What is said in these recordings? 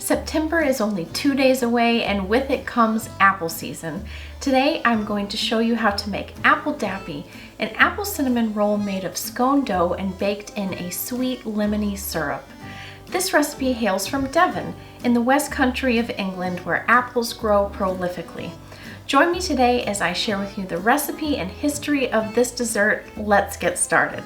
September is only 2 days away, and with it comes apple season. Today I'm going to show you how to make apple dappy, an apple cinnamon roll made of scone dough and baked in a sweet lemony syrup. This recipe hails from Devon, in the west country of England where apples grow prolifically. Join me today as I share with you the recipe and history of this dessert. Let's get started.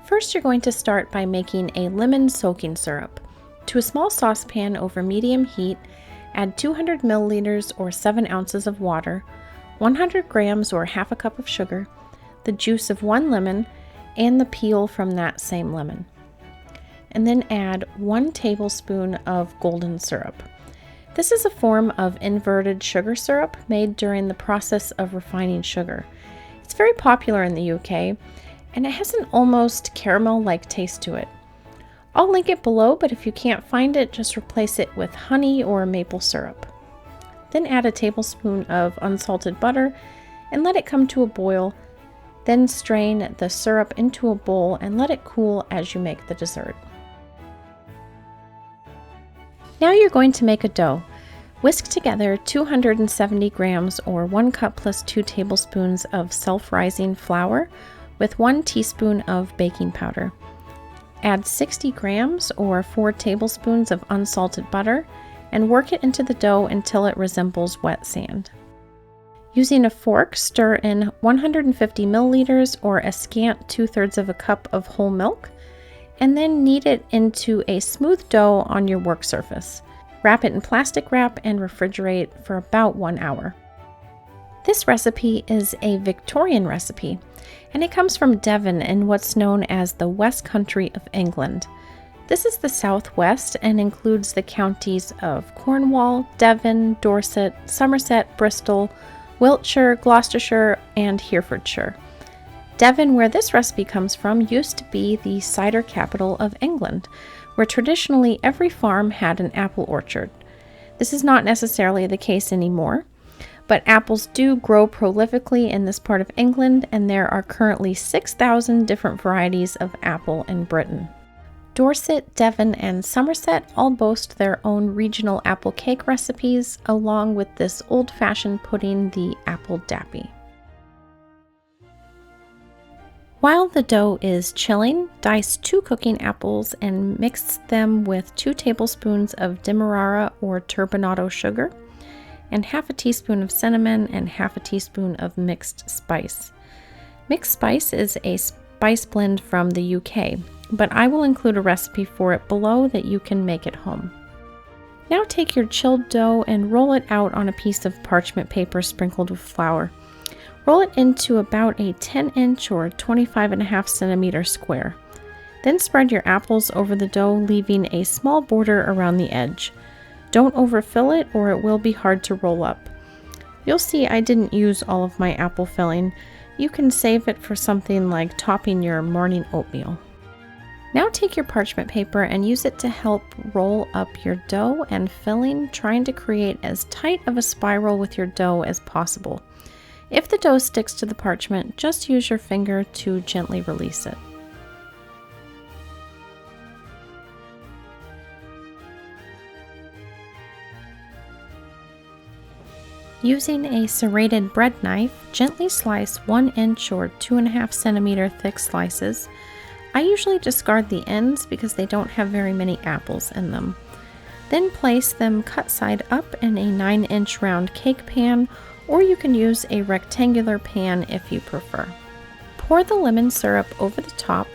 First, you're going to start by making a lemon soaking syrup. To a small saucepan over medium heat, add 200 milliliters or 7 ounces of water, 100 grams or half a cup of sugar, the juice of 1 lemon, and the peel from that same lemon. And then add 1 tablespoon of golden syrup. This is a form of inverted sugar syrup made during the process of refining sugar. It's very popular in the UK, and it has an almost caramel-like taste to it. I'll link it below, but if you can't find it, just replace it with honey or maple syrup. Then add a tablespoon of unsalted butter and let it come to a boil. Then strain the syrup into a bowl and let it cool as you make the dessert. Now you're going to make a dough. Whisk together 270 grams or 1 cup plus 2 tablespoons of self-rising flour with 1 teaspoon of baking powder. Add 60 grams or 4 tablespoons of unsalted butter and work it into the dough until it resembles wet sand. Using a fork, stir in 150 milliliters or a scant 2/3 of a cup of whole milk, and then knead it into a smooth dough on your work surface. Wrap it in plastic wrap and refrigerate for about 1 hour. This recipe is a Victorian recipe, and it comes from Devon in what's known as the West Country of England. This is the southwest and includes the counties of Cornwall, Devon, Dorset, Somerset, Bristol, Wiltshire, Gloucestershire, and Herefordshire. Devon, where this recipe comes from, used to be the cider capital of England, where traditionally every farm had an apple orchard. This is not necessarily the case anymore, but apples do grow prolifically in this part of England, and there are currently 6,000 different varieties of apple in Britain. Dorset, Devon, and Somerset all boast their own regional apple cake recipes, along with this old-fashioned pudding, the apple dappy. While the dough is chilling, dice 2 cooking apples and mix them with 2 tablespoons of demerara or turbinado sugar, and half a teaspoon of cinnamon and half a teaspoon of mixed spice. Mixed spice is a spice blend from the UK, but I will include a recipe for it below that you can make at home. Now take your chilled dough and roll it out on a piece of parchment paper sprinkled with flour. Roll it into about a 10-inch or 25.5 centimeter square. Then spread your apples over the dough, leaving a small border around the edge. Don't overfill it or it will be hard to roll up. You'll see I didn't use all of my apple filling. You can save it for something like topping your morning oatmeal. Now take your parchment paper and use it to help roll up your dough and filling, trying to create as tight of a spiral with your dough as possible. If the dough sticks to the parchment, just use your finger to gently release it. Using a serrated bread knife, gently slice 1-inch or 2.5 centimeter thick slices. I usually discard the ends because they don't have very many apples in them. Then place them cut side up in a 9-inch round cake pan, or you can use a rectangular pan if you prefer. Pour the lemon syrup over the top,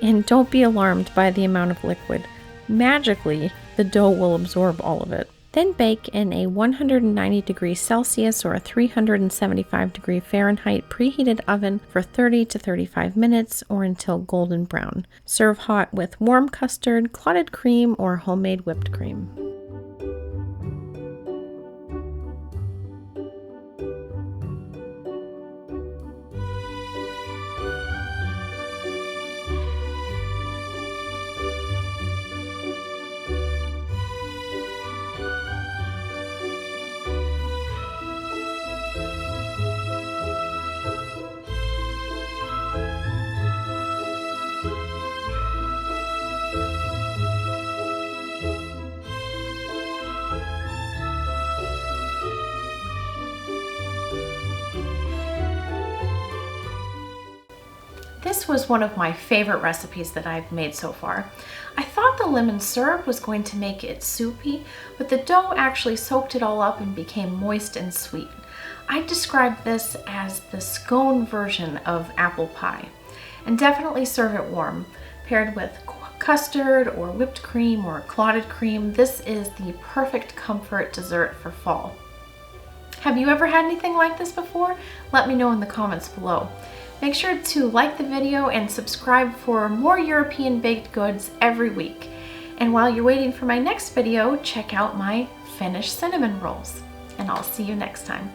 and don't be alarmed by the amount of liquid. Magically, the dough will absorb all of it. Then bake in a 190 degrees Celsius or a 375 degree Fahrenheit preheated oven for 30 to 35 minutes or until golden brown. Serve hot with warm custard, clotted cream, or homemade whipped cream. This was one of my favorite recipes that I've made so far. I thought the lemon syrup was going to make it soupy, but the dough actually soaked it all up and became moist and sweet. I describe this as the scone version of apple pie, and definitely serve it warm, paired with custard or whipped cream or clotted cream. This is the perfect comfort dessert for fall. Have you ever had anything like this before? Let me know in the comments below. Make sure to like the video and subscribe for more European baked goods every week. And while you're waiting for my next video, check out my Finnish cinnamon rolls. And I'll see you next time.